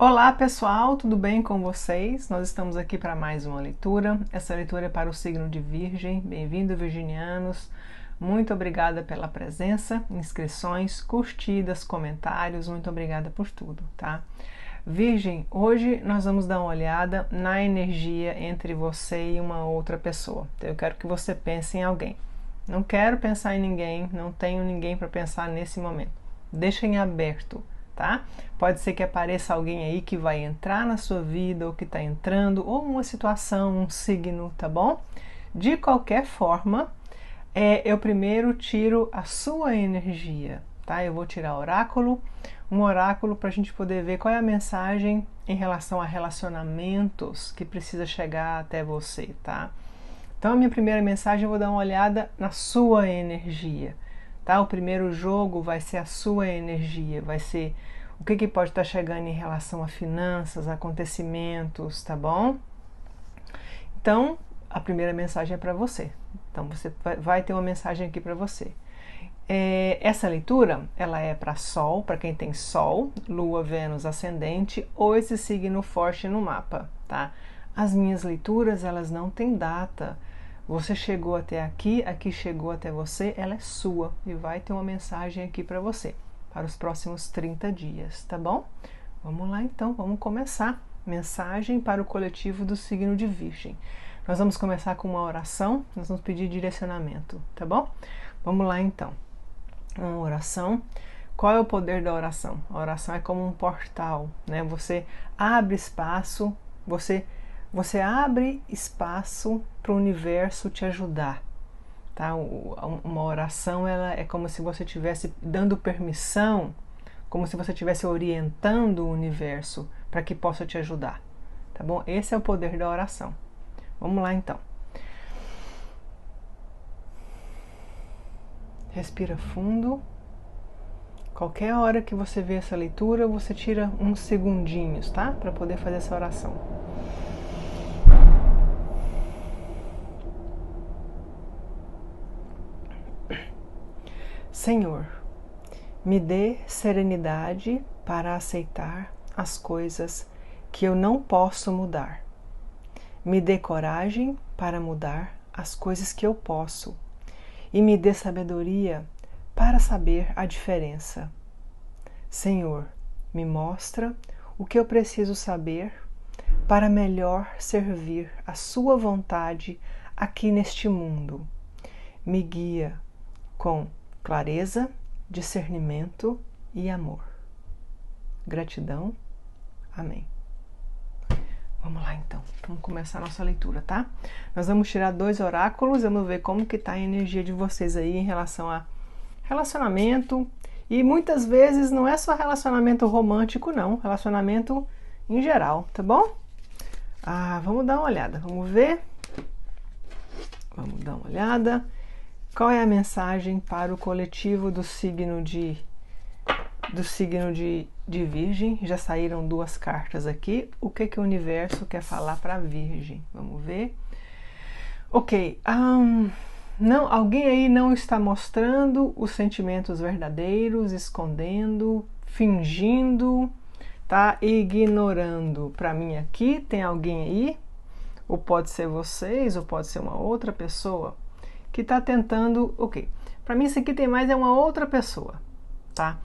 Olá pessoal, tudo bem com vocês? Nós estamos aqui para mais uma leitura. Essa leitura é para o signo de Virgem. Bem-vindo, virginianos. Muito obrigada pela presença, inscrições, curtidas, comentários. Muito obrigada por tudo, tá? Virgem, hoje nós vamos dar uma olhada na energia entre você e uma outra pessoa. Então, eu quero que você pense em alguém. Não quero pensar em ninguém, não tenho ninguém para pensar nesse momento. Deixa em aberto. Tá? Pode ser que apareça alguém aí que vai entrar na sua vida ou que está entrando, ou uma situação, um signo, tá bom? De qualquer forma, eu primeiro tiro a sua energia, tá? Eu vou tirar um oráculo para a gente poder ver qual é a mensagem em relação a relacionamentos que precisa chegar até você, tá? Então, a minha primeira mensagem eu vou dar uma olhada na sua energia. Tá? O primeiro jogo vai ser a sua energia, vai ser o que pode estar chegando em relação a finanças, acontecimentos, tá bom? Então, a primeira mensagem é para você. Então, você vai ter uma mensagem aqui para você. Essa leitura, ela é para Sol, para quem tem Sol, Lua, Vênus, Ascendente ou esse signo forte no mapa, tá? As minhas leituras, elas não têm data. Você chegou até aqui, aqui chegou até você, ela é sua e vai ter uma mensagem aqui para você, para os próximos 30 dias, tá bom? Vamos lá então, vamos começar. Mensagem para o coletivo do signo de Virgem. Nós vamos começar com uma oração, nós vamos pedir direcionamento, tá bom? Vamos lá então. Uma oração. Qual é o poder da oração? A oração é como um portal, né? Você abre espaço, você abre espaço para o universo te ajudar, tá? Uma oração, ela é como se você estivesse dando permissão, como se você estivesse orientando o universo para que possa te ajudar, tá bom? Esse é o poder da oração. Vamos lá então. Respira fundo. Qualquer hora que você vê essa leitura, você tira uns segundinhos, tá? Para poder fazer essa oração. Senhor, me dê serenidade para aceitar as coisas que eu não posso mudar. Me dê coragem para mudar as coisas que eu posso. E me dê sabedoria para saber a diferença. Senhor, me mostra o que eu preciso saber para melhor servir a sua vontade aqui neste mundo. Me guia com clareza, discernimento e amor. Gratidão. Amém. Vamos lá então, vamos começar a nossa leitura, tá? Nós vamos tirar 2 oráculos, vamos ver como que tá a energia de vocês aí em relação a relacionamento. E muitas vezes não é só relacionamento romântico não, relacionamento em geral, tá bom? Vamos dar uma olhada, vamos ver. Vamos dar uma olhada. Qual é a mensagem para o coletivo do signo de Virgem? Já saíram 2 cartas aqui. O que o universo quer falar para Virgem? Vamos ver. Ok. Não, alguém aí não está mostrando os sentimentos verdadeiros, escondendo, fingindo, tá? Ignorando. Para mim aqui tem alguém aí, ou pode ser vocês, ou pode ser uma outra pessoa que está tentando. Ok. Para mim isso aqui tem mais uma outra pessoa, tá?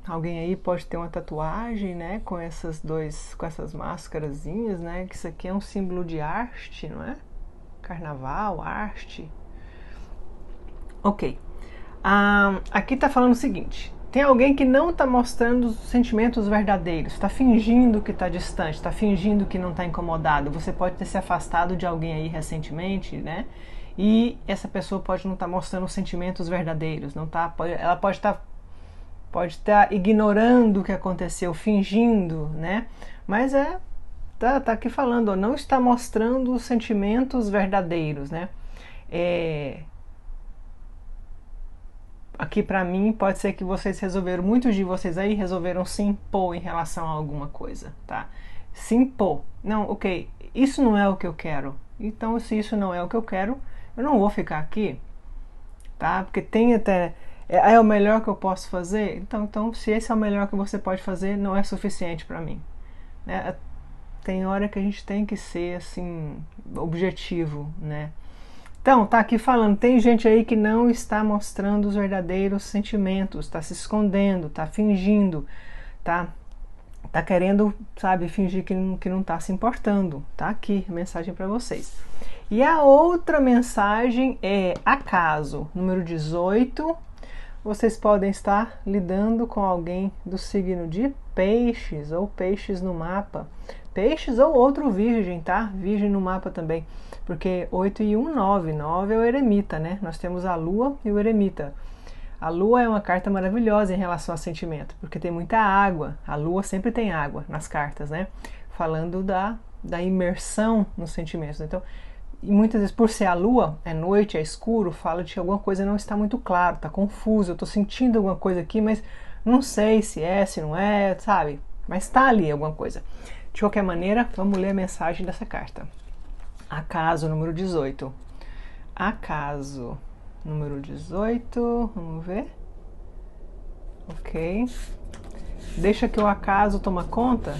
Alguém aí pode ter uma tatuagem, né, com essas máscarazinhas, né, que isso aqui é um símbolo de arte, não é? Carnaval, arte. Ok. Aqui tá falando o seguinte, tem alguém que não tá mostrando os sentimentos verdadeiros, tá fingindo que tá distante, tá fingindo que não tá incomodado. Você pode ter se afastado de alguém aí recentemente, né? E essa pessoa pode não estar mostrando os sentimentos verdadeiros, ela pode estar ignorando o que aconteceu, fingindo, né? Mas tá aqui falando, ó, não está mostrando os sentimentos verdadeiros, né? Aqui para mim pode ser que muitos de vocês aí resolveram se impor em relação a alguma coisa, tá? Se impor. Não, ok, isso não é o que eu quero. Então, se isso não é o que eu quero, eu não vou ficar aqui, tá? Porque tem até É o melhor que eu posso fazer? Então, se esse é o melhor que você pode fazer, não é suficiente para mim. Né? Tem hora que a gente tem que ser assim, objetivo, né? Então, tá aqui falando, tem gente aí que não está mostrando os verdadeiros sentimentos, está se escondendo, está fingindo, tá querendo, sabe, fingir que não tá se importando. Tá aqui a mensagem para vocês. E a outra mensagem é acaso, número 18. Vocês podem estar lidando com alguém do signo de peixes ou peixes no mapa. Peixes ou outro virgem, tá? Virgem no mapa também. Porque 8 e 1, 9. 9 é o eremita, né? Nós temos a lua e o eremita. A lua é uma carta maravilhosa em relação a sentimento, porque tem muita água. A lua sempre tem água nas cartas, né? Falando da imersão nos sentimentos. Então, e muitas vezes, por ser a lua, é noite, é escuro, fala de que alguma coisa não está muito claro, está confuso, eu estou sentindo alguma coisa aqui, mas não sei se é, se não é, sabe? Mas está ali alguma coisa. De qualquer maneira, vamos ler a mensagem dessa carta. Acaso, número 18. Acaso, número 18, vamos ver. Ok. Deixa que o acaso toma conta.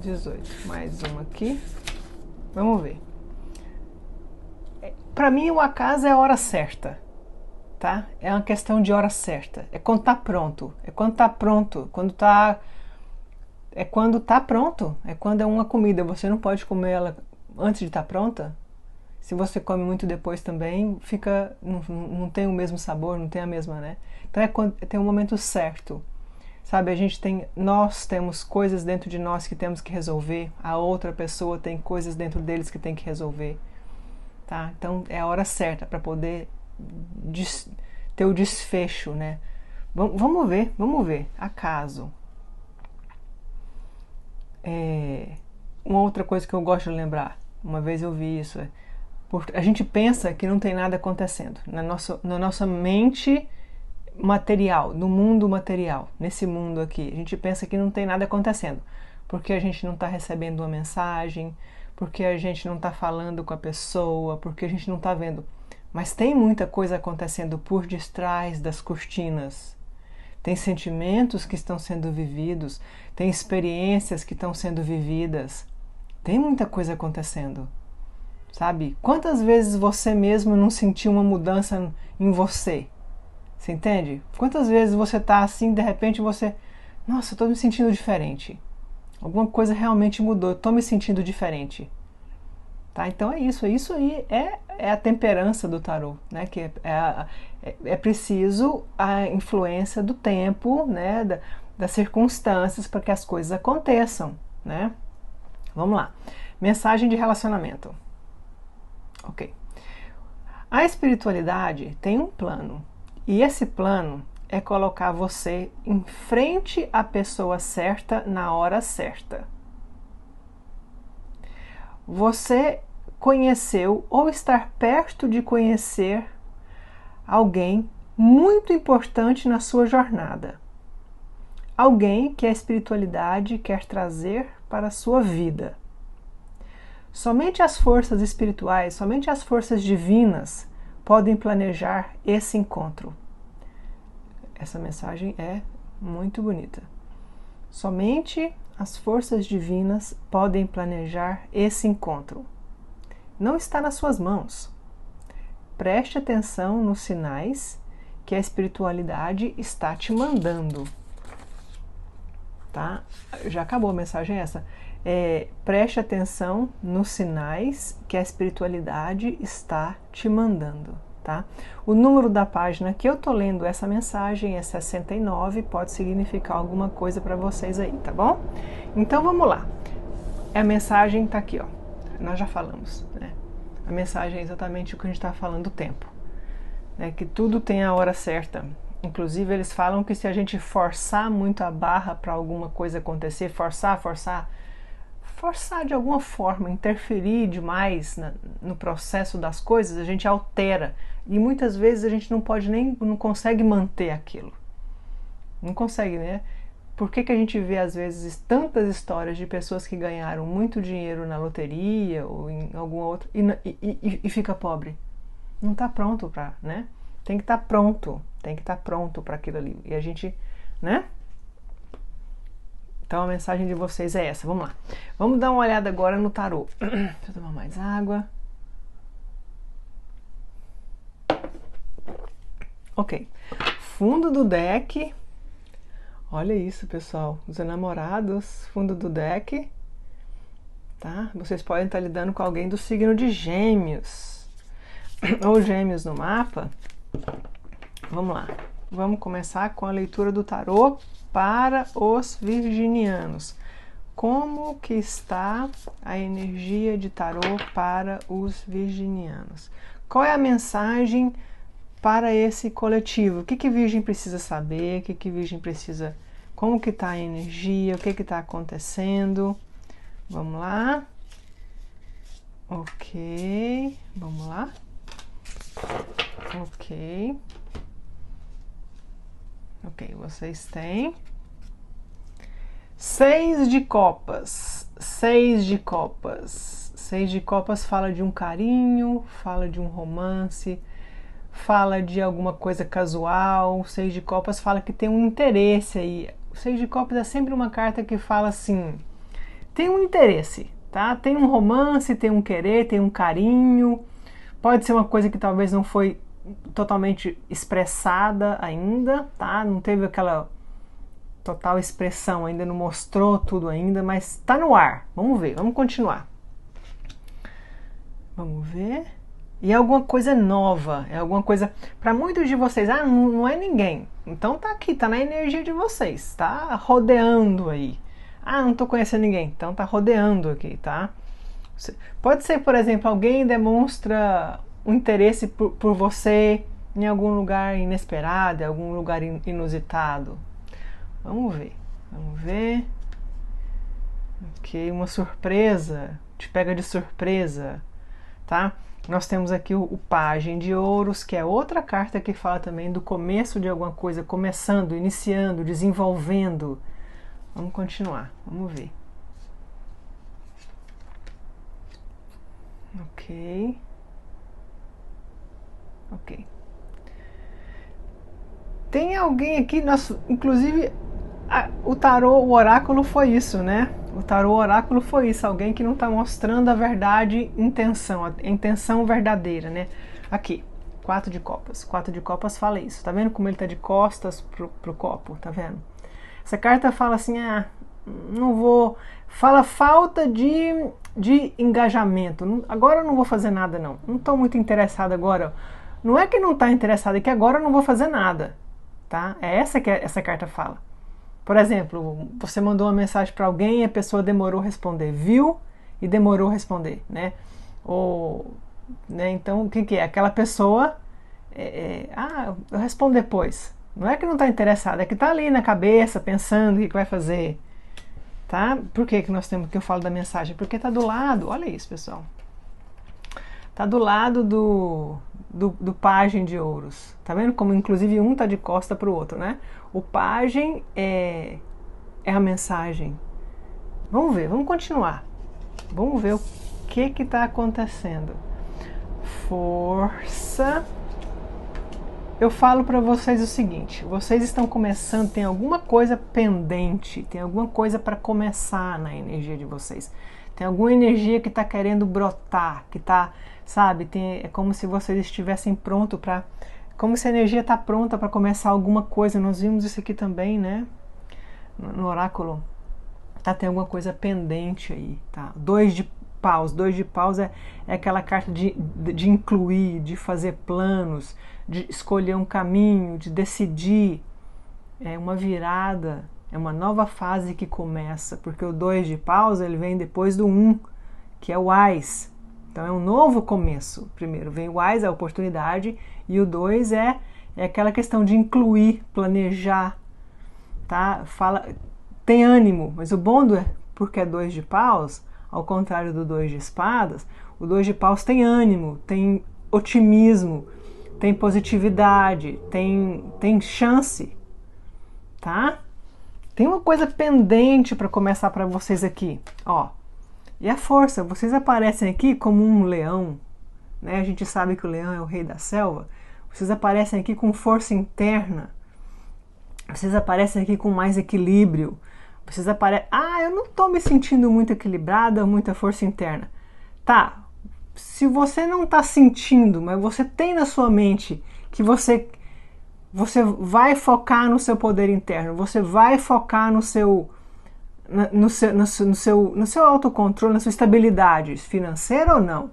18, mais um aqui. Vamos ver. Para mim, o acaso é a hora certa, tá? É uma questão de hora certa. É quando tá pronto. É quando tá pronto. É quando tá pronto. É quando é uma comida. Você não pode comer ela antes de estar pronta. Se você come muito depois também, não tem o mesmo sabor, não tem a mesma, né? Então tem um momento certo. Sabe, nós temos coisas dentro de nós que temos que resolver, a outra pessoa tem coisas dentro deles que tem que resolver, tá? Então é a hora certa para poder ter o desfecho, né? Vamos ver, acaso. Uma outra coisa que eu gosto de lembrar, uma vez eu vi isso, a gente pensa que não tem nada acontecendo, na nossa mente material, no mundo material, nesse mundo aqui, a gente pensa que não tem nada acontecendo, porque a gente não está recebendo uma mensagem, porque a gente não está falando com a pessoa, porque a gente não está vendo. Mas tem muita coisa acontecendo por detrás das cortinas. Tem sentimentos que estão sendo vividos, tem experiências que estão sendo vividas. Tem muita coisa acontecendo, sabe? Quantas vezes você mesmo não sentiu uma mudança em você? Você entende? Quantas vezes você tá assim, de repente você... Nossa, eu tô me sentindo diferente. Alguma coisa realmente mudou, eu tô me sentindo diferente. Tá? Então é isso aí é a temperança do tarô, né? Que é preciso a influência do tempo, né? Das circunstâncias para que as coisas aconteçam, né? Vamos lá. Mensagem de relacionamento. Ok. A espiritualidade tem um plano. E esse plano é colocar você em frente à pessoa certa na hora certa. Você conheceu ou estar perto de conhecer alguém muito importante na sua jornada. Alguém que a espiritualidade quer trazer para a sua vida. Somente as forças espirituais, somente as forças divinas podem planejar esse encontro. Essa mensagem é muito bonita. Somente as forças divinas podem planejar esse encontro. Não está nas suas mãos. Preste atenção nos sinais que a espiritualidade está te mandando. Tá? Já acabou a mensagem essa. Preste atenção nos sinais que a espiritualidade está te mandando. Tá? O número da página que eu tô lendo essa mensagem é 69, pode significar alguma coisa para vocês aí, tá bom? Então vamos lá. A mensagem tá aqui, ó. Nós já falamos, né? A mensagem é exatamente o que a gente está falando do tempo, né? Que tudo tem a hora certa. Inclusive eles falam que se a gente forçar muito a barra para alguma coisa acontecer, forçar de alguma forma, interferir demais no processo das coisas, a gente altera. E muitas vezes a gente não consegue manter aquilo. Não consegue, né? Por que a gente vê às vezes tantas histórias de pessoas que ganharam muito dinheiro na loteria ou em alguma outra e fica pobre? não tá pronto para, né? Tem que estar pronto, tem que estar pronto para aquilo ali. E a gente, né? Então a mensagem de vocês é essa. Vamos lá. Vamos dar uma olhada agora no tarô. Deixa eu tomar mais água. Ok. Fundo do deck. Olha isso, pessoal. Os enamorados, fundo do deck. Tá? Vocês podem estar lidando com alguém do signo de Gêmeos. Ou Gêmeos no mapa. Vamos lá. Vamos começar com a leitura do tarô para os virginianos. Como que está a energia de tarô para os virginianos? Qual é a mensagem para esse coletivo? O que Virgem precisa saber? O que Virgem precisa... Como que está a energia? O que está acontecendo? Vamos lá. Ok. Vamos lá. Ok. Ok, vocês têm 6 de copas. 6 de copas. 6 de copas fala de um carinho, fala de um romance, fala de alguma coisa casual. 6 de copas fala que tem um interesse aí. O 6 de copas é sempre uma carta que fala assim, tem um interesse, tá? Tem um romance, tem um querer, tem um carinho. Pode ser uma coisa que talvez não foi totalmente expressada ainda, tá? Não teve aquela total expressão ainda, não mostrou tudo ainda, mas tá no ar. Vamos ver, vamos continuar. Vamos ver. E é alguma coisa nova, é alguma coisa... Para muitos de vocês, não é ninguém. Então tá aqui, tá na energia de vocês, tá rodeando aí. Não tô conhecendo ninguém, então tá rodeando aqui, tá? Pode ser, por exemplo, alguém demonstra um interesse por você em algum lugar inesperado, em algum lugar inusitado. Vamos ver, vamos ver. Ok, uma surpresa, te pega de surpresa, tá? Nós temos aqui o Pajem de Ouros, que é outra carta que fala também do começo de alguma coisa, começando, iniciando, desenvolvendo. Vamos continuar, vamos ver. Ok. Ok. Tem alguém aqui, inclusive o tarô, o oráculo foi isso, né? O tarô, o oráculo foi isso, alguém que não está mostrando a verdade, intenção, a intenção verdadeira, né? Aqui, 4 de copas. 4 de copas fala isso. Tá vendo como ele tá de costas pro copo? Tá vendo? Essa carta fala assim, não vou... Fala falta de engajamento. Agora eu não vou fazer nada, não. Não estou muito interessado agora. Não é que não está interessado, é que agora eu não vou fazer nada. Tá? É essa que essa carta fala. Por exemplo, você mandou uma mensagem para alguém e a pessoa demorou a responder. Viu e demorou a responder, né? Ou, né, então, o que é? Aquela pessoa... eu respondo depois. Não é que não está interessado, é que está ali na cabeça, pensando o que vai fazer. Tá? Por que nós temos que eu falo da mensagem? Porque está do lado, olha isso, pessoal. Está do lado do Pajem de Ouros. Tá vendo como inclusive um está de costa para o outro, né? O Pajem é a mensagem. Vamos ver, vamos continuar. Vamos ver o que está acontecendo. Força. Eu falo para vocês o seguinte, vocês estão começando, tem alguma coisa pendente, tem alguma coisa para começar na energia de vocês. Tem alguma energia que está querendo brotar, que está, sabe, é como se vocês estivessem prontos para... Como se a energia está pronta para começar alguma coisa. Nós vimos isso aqui também, né? No oráculo. Tem alguma coisa pendente aí, tá? 2 de paus. 2 de paus é aquela carta de incluir, de fazer planos, de escolher um caminho, de decidir. É uma virada, é uma nova fase que começa, porque o 2 de paus ele vem depois do 1, que é o Ás. Então é um novo começo. Primeiro vem o Ás, a oportunidade, e o 2 é aquela questão de incluir, planejar, tá? Tem ânimo, mas o bom porque é 2 de paus, ao contrário do 2 de espadas, o 2 de paus tem ânimo, tem otimismo, tem positividade, tem chance, tá? Tem uma coisa pendente para começar para vocês aqui, ó. E a força, vocês aparecem aqui como um leão, né? A gente sabe que o leão é o rei da selva. Vocês aparecem aqui com força interna, vocês aparecem aqui com mais equilíbrio, vocês aparecem... Ah, eu não estou me sentindo muito equilibrada, muita força interna. Tá, se você não está sentindo, mas você tem na sua mente que você vai focar no seu poder interno, você vai focar no seu autocontrole, na sua estabilidade financeira ou não,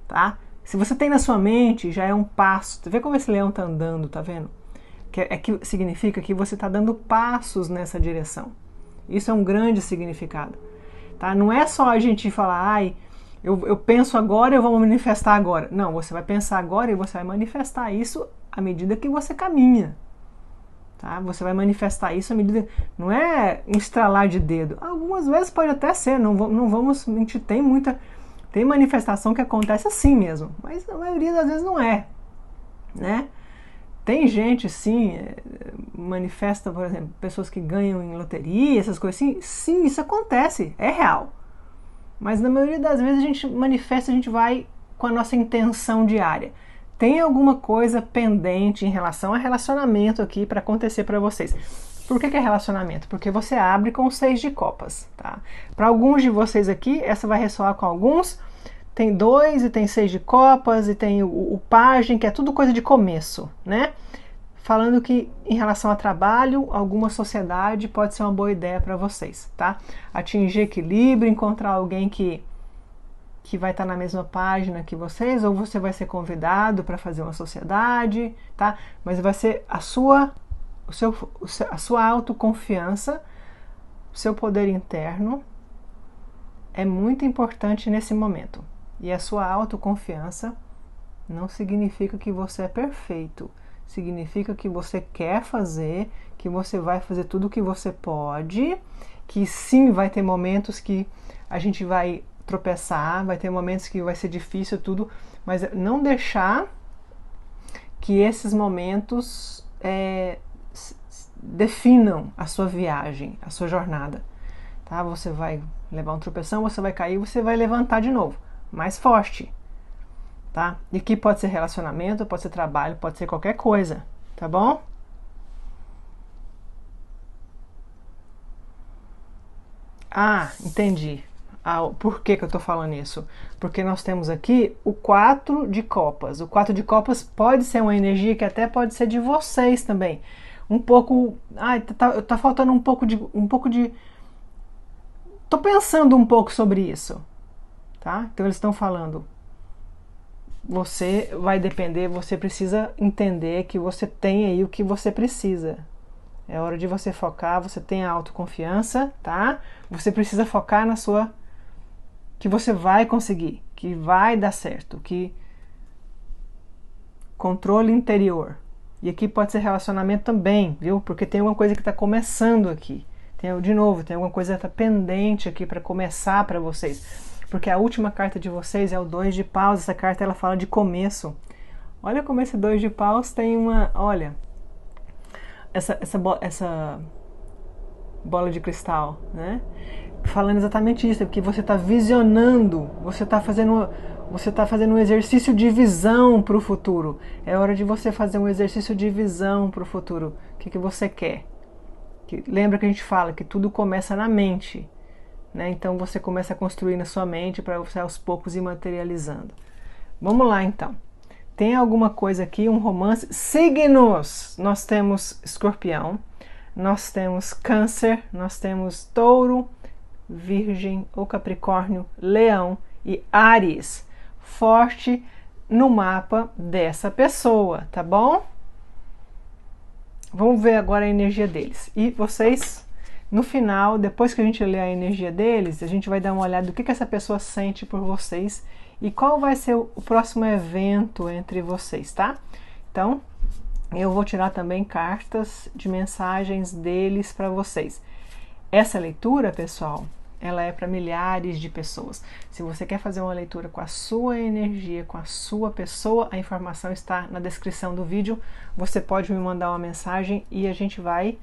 tá? Se você tem na sua mente, já é um passo. Vê como esse leão está andando, tá vendo? Que significa que você está dando passos nessa direção. Isso é um grande significado, tá? Não é só a gente falar, ai, eu penso agora, eu vou manifestar agora. Não, você vai pensar agora e você vai manifestar isso à medida que você caminha. Tá? Você vai manifestar isso à medida... Não é um estralar de dedo. Algumas vezes pode até ser, não vamos mentir, tem manifestação que acontece assim mesmo, mas a maioria das vezes não é, né? Tem gente, sim, manifesta, por exemplo, pessoas que ganham em loteria, essas coisas assim. Sim, isso acontece, é real. Mas na maioria das vezes a gente manifesta, a gente vai com a nossa intenção diária. Tem alguma coisa pendente em relação a relacionamento aqui para acontecer para vocês. Por que é relacionamento? Porque você abre com o 6 de copas, tá? Para alguns de vocês aqui, essa vai ressoar com alguns. Tem 2 e tem 6 de copas e tem o pajem, que é tudo coisa de começo, né? Falando que em relação a trabalho, alguma sociedade pode ser uma boa ideia para vocês, tá? Atingir equilíbrio, encontrar alguém que vai estar na mesma página que vocês, ou você vai ser convidado para fazer uma sociedade, tá? Mas vai ser a sua autoconfiança, o seu poder interno é muito importante nesse momento. E a sua autoconfiança não significa que você é perfeito, significa que você quer fazer, que você vai fazer tudo o que você pode, que sim, vai ter momentos que a gente vai tropeçar, vai ter momentos que vai ser difícil tudo, mas não deixar que esses momentos definam a sua viagem, a sua jornada, tá? Você vai levar um tropeção, você vai cair, você vai levantar de novo, mais forte, tá? E aqui pode ser relacionamento, pode ser trabalho, pode ser qualquer coisa, tá bom? Ah, entendi. Por que eu tô falando isso? Porque nós temos aqui o 4 de copas. O 4 de copas pode ser uma energia que até pode ser de vocês também. Um pouco... tá faltando um pouco de... Tô pensando um pouco sobre isso, tá? Então eles estão falando... Você vai depender, você precisa entender que você tem aí o que você precisa. É hora de você focar, você tem a autoconfiança, tá? Você precisa focar na sua... que você vai conseguir, que vai dar certo, que controle interior. E aqui pode ser relacionamento também, viu? Porque tem alguma coisa que está começando aqui. Tem alguma coisa que está pendente aqui para começar para vocês. Porque a última carta de vocês é o 2 de paus. Essa carta ela fala de começo. Olha como esse 2 de paus tem uma... Olha, essa bola de cristal, né? Falando exatamente isso, porque você está visionando, você está fazendo um exercício de visão para o futuro. É hora de você fazer um exercício de visão para o futuro. O que você quer? Lembra que a gente fala que tudo começa na mente, né? Então você começa a construir na sua mente para você aos poucos ir materializando. Vamos lá então. Tem alguma coisa aqui, um romance? Signos! Nós temos Escorpião, nós temos Câncer, nós temos Touro, Virgem ou Capricórnio, Leão e Áries, forte no mapa dessa pessoa, tá bom? Vamos ver agora a energia deles. E vocês, no final, depois que a gente ler a energia deles, a gente vai dar uma olhada do que essa pessoa sente por vocês e qual vai ser o próximo evento entre vocês, tá? Então, eu vou tirar também cartas de mensagens deles para vocês. Essa leitura, pessoal, ela é para milhares de pessoas. Se você quer fazer uma leitura com a sua energia, com a sua pessoa, a informação está na descrição do vídeo. Você pode me mandar uma mensagem e a gente vai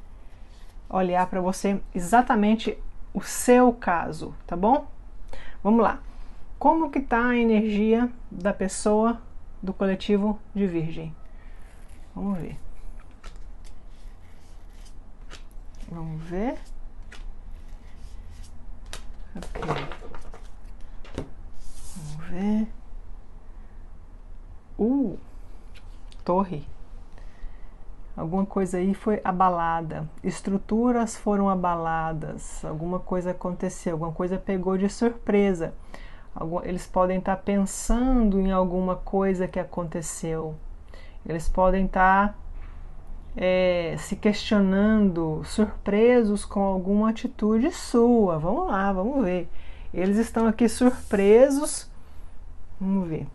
olhar para você exatamente o seu caso, tá bom? Vamos lá. Como que tá a energia da pessoa do coletivo de Virgem. Vamos ver. Vamos ver. Ok. Vamos ver. Torre. Alguma coisa aí foi abalada. Estruturas foram abaladas. Alguma coisa aconteceu. Alguma coisa pegou de surpresa. Eles podem estar pensando em alguma coisa que aconteceu. Eles podem estar se questionando, surpresos com alguma atitude sua. Vamos lá, vamos ver. Eles estão aqui surpresos. Vamos ver.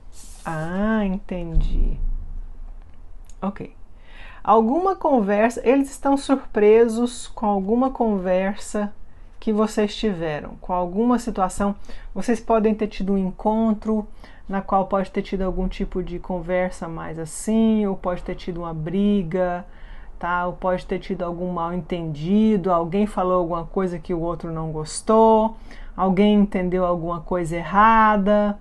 Ah, entendi. Ok. Alguma conversa, eles estão surpresos com alguma conversa que vocês tiveram, com alguma situação. Vocês podem ter tido um encontro na qual pode ter tido algum tipo de conversa mais assim, ou pode ter tido uma briga, tá? Ou pode ter tido algum mal entendido, alguém falou alguma coisa que o outro não gostou, alguém entendeu alguma coisa errada,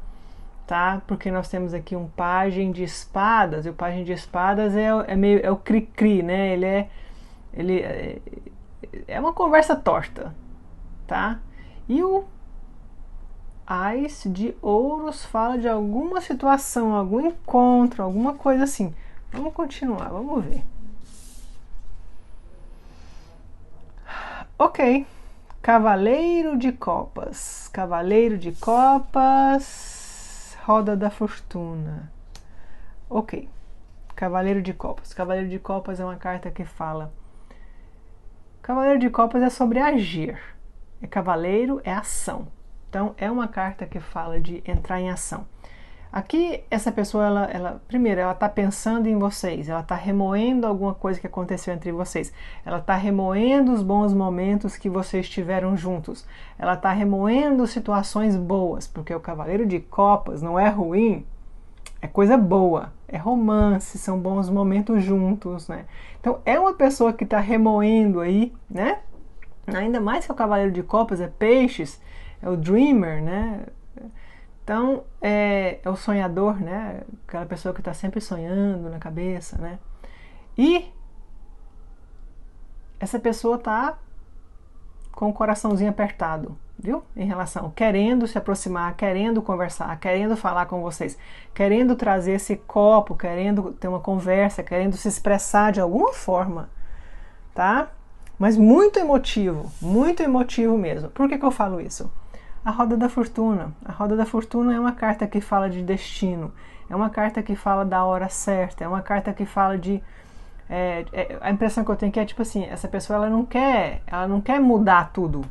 tá? Porque nós temos aqui um pajem de espadas, e o pajem de espadas é o cri-cri, né? Ele é uma conversa torta, tá? E o Ás de ouros fala de alguma situação, algum encontro, alguma coisa assim. Vamos continuar, vamos ver. Ok. Cavaleiro de copas. Cavaleiro de copas. Roda da fortuna. Ok. Cavaleiro de copas. Cavaleiro de copas é uma carta que fala. Cavaleiro de copas é sobre agir. Cavaleiro é ação. Então, é uma carta que fala de entrar em ação. Aqui, essa pessoa, primeiro, ela está pensando em vocês, ela está remoendo alguma coisa que aconteceu entre vocês, ela está remoendo os bons momentos que vocês tiveram juntos, ela está remoendo situações boas, porque o Cavaleiro de Copas não é ruim, é coisa boa, é romance, são bons momentos juntos, né? Então, é uma pessoa que está remoendo aí, né? Ainda mais que o Cavaleiro de Copas é peixes, é o dreamer, né? Então, é o sonhador, né? Aquela pessoa que está sempre sonhando na cabeça, né? E essa pessoa está com o coraçãozinho apertado, viu? Em relação, querendo se aproximar, querendo conversar, querendo falar com vocês, querendo trazer esse copo, querendo ter uma conversa, querendo se expressar de alguma forma, tá? Mas muito emotivo mesmo. Por que eu falo isso? A Roda da Fortuna. A Roda da Fortuna é uma carta que fala de destino, é uma carta que fala da hora certa, é uma carta que fala de... a impressão que eu tenho que é tipo assim, essa pessoa ela não quer mudar tudo.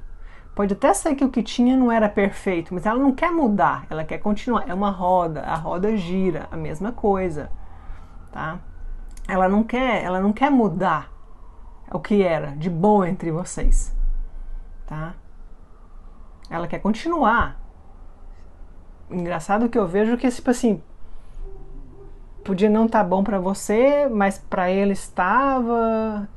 Pode até ser que o que tinha não era perfeito, mas ela não quer mudar, ela quer continuar. É uma roda, a roda gira, a mesma coisa, tá? Ela não quer mudar o que era de bom entre vocês, tá? Ela quer continuar. Engraçado que eu vejo que, tipo assim, podia não estar bom para você, mas para ele estava,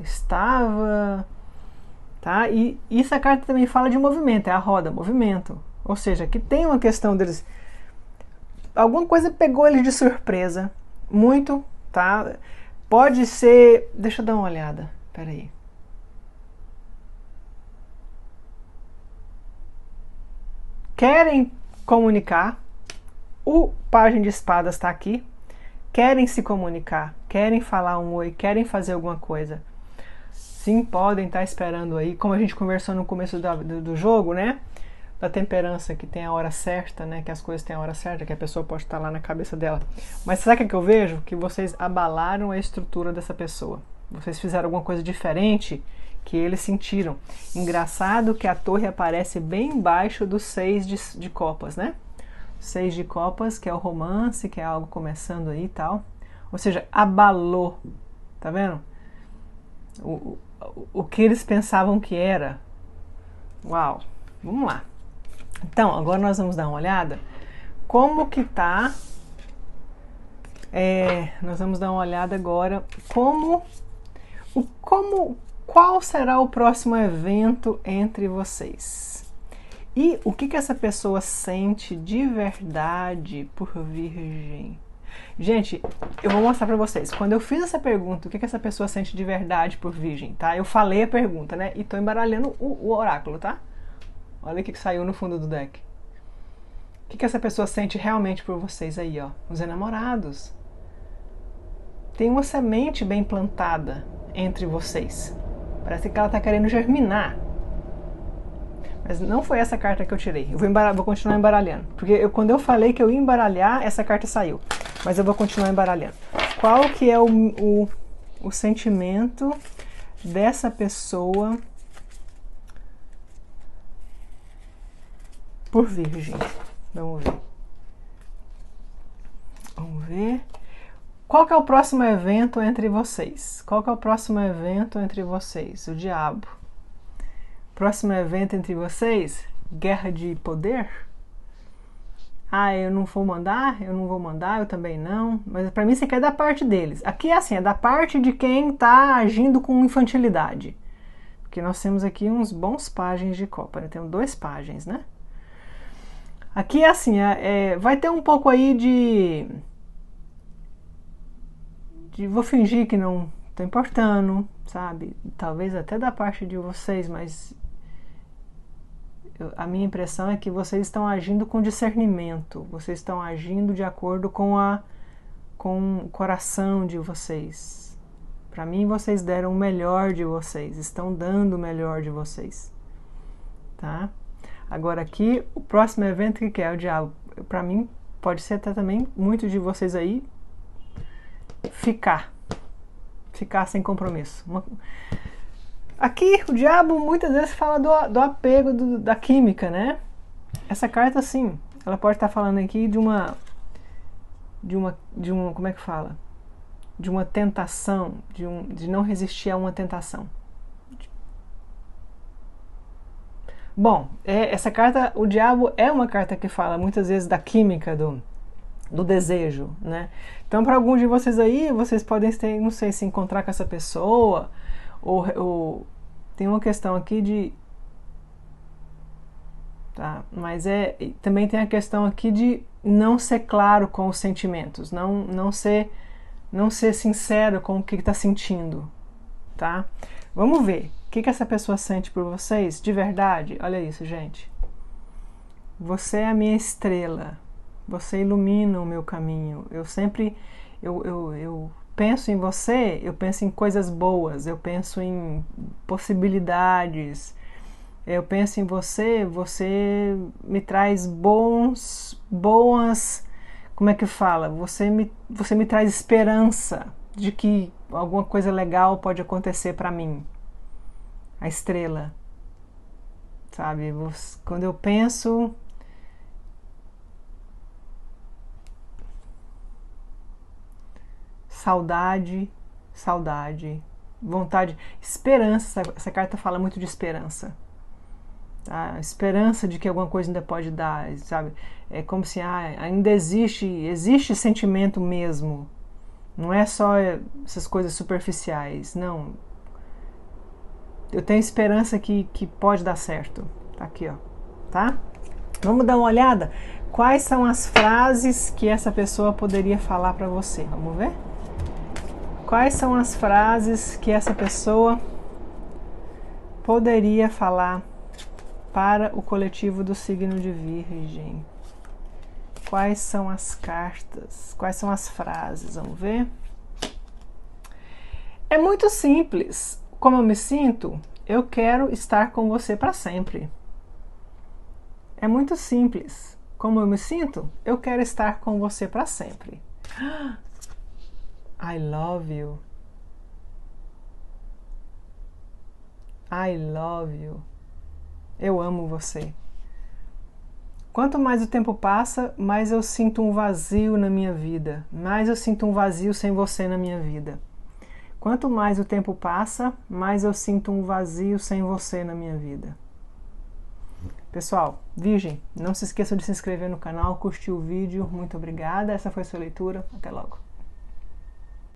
tá? E essa carta também fala de movimento, é a roda, movimento. Ou seja, que tem uma questão deles, alguma coisa pegou eles de surpresa, muito, tá? Pode ser, deixa eu dar uma olhada, peraí. Querem comunicar, o pajem de espadas está aqui, querem se comunicar, querem falar um oi, querem fazer alguma coisa. Sim, podem estar esperando aí, como a gente conversou no começo do jogo, né? Da temperança, que tem a hora certa, né? Que as coisas têm a hora certa, que a pessoa pode estar lá na cabeça dela. Mas sabe o que eu vejo? Que vocês abalaram a estrutura dessa pessoa. Vocês fizeram alguma coisa diferente que eles sentiram. Engraçado que a torre aparece bem embaixo do 6 de copas, né? 6 de copas, que é o romance, que é algo começando aí e tal. Ou seja, abalou. Tá vendo? O que eles pensavam que era. Uau! Vamos lá. Então, agora nós vamos dar uma olhada como que tá. Nós vamos dar uma olhada agora qual será o próximo evento entre vocês. E o que essa pessoa sente de verdade por Virgem? Gente, eu vou mostrar pra vocês. Quando eu fiz essa pergunta, o que essa pessoa sente de verdade por Virgem, tá? Eu falei a pergunta, né? E tô embaralhando o oráculo, tá? Olha o que saiu no fundo do deck. O que essa pessoa sente realmente por vocês aí, ó? Os enamorados. Tem uma semente bem plantada entre vocês. Parece que ela tá querendo germinar. Mas não foi essa carta que eu tirei. Eu vou continuar embaralhando. Porque quando eu falei que eu ia embaralhar, essa carta saiu. Mas eu vou continuar embaralhando. Qual que é o sentimento dessa pessoa por Virgem? Vamos ver. Vamos ver. Qual que é o próximo evento entre vocês? Qual que é o próximo evento entre vocês? O diabo. Próximo evento entre vocês? Guerra de poder? Ah, eu não vou mandar, eu também não. Mas pra mim isso aqui é da parte deles. Aqui é assim, é da parte de quem tá agindo com infantilidade. Porque nós temos aqui uns bons páginas de copa, né? Temos 2 páginas, né? Aqui é assim, vai ter um pouco aí de vou fingir que não tô importando, sabe? Talvez até da parte de vocês, mas a minha impressão é que vocês estão agindo com discernimento, vocês estão agindo de acordo com o coração de vocês. Para mim, vocês deram o melhor de vocês, estão dando o melhor de vocês, tá? Agora aqui, o próximo evento que é o diabo, para mim, pode ser até também muito de vocês aí ficar sem compromisso. Aqui o diabo muitas vezes fala do apego, da química, né? Essa carta, sim, ela pode estar falando aqui de uma como é que fala? De uma tentação, de não resistir a uma tentação. Bom, essa carta, o diabo é uma carta que fala muitas vezes da química, do desejo, né? Então, para alguns de vocês aí, vocês podem ter, não sei, se encontrar com essa pessoa, ou tem uma questão aqui de... Tá? Mas também tem a questão aqui de não ser claro com os sentimentos, não ser sincero com o que está sentindo, tá? Vamos ver, o que essa pessoa sente por vocês, de verdade? Olha isso, gente. Você é a minha estrela. Você ilumina o meu caminho. Eu sempre, eu penso em você, eu penso em coisas boas, eu penso em possibilidades, eu penso em você, você me traz boas, como é que fala? Você me traz esperança de que alguma coisa legal pode acontecer para mim. A estrela, sabe? Quando eu penso... Saudade, vontade, esperança. Essa carta fala muito de esperança, tá? Esperança de que alguma coisa ainda pode dar, sabe? É como se ainda existe sentimento mesmo. Não é só essas coisas superficiais, não. Eu tenho esperança que pode dar certo. Tá aqui, ó, tá? Vamos dar uma olhada? Quais são as frases que essa pessoa poderia falar para você? Vamos ver? Quais são as frases que essa pessoa poderia falar para o coletivo do signo de Virgem? Quais são as cartas? Quais são as frases? Vamos ver? É muito simples. Como eu me sinto? Eu quero estar com você para sempre. É muito simples. Como eu me sinto? Eu quero estar com você para sempre. I love you. I love you. Eu amo você. Quanto mais o tempo passa, mais eu sinto um vazio na minha vida. Mais eu sinto um vazio sem você na minha vida. Quanto mais o tempo passa, mais eu sinto um vazio sem você na minha vida. Pessoal, Virgem, não se esqueça de se inscrever no canal, curtir o vídeo. Muito obrigada. Essa foi a sua leitura. Até logo.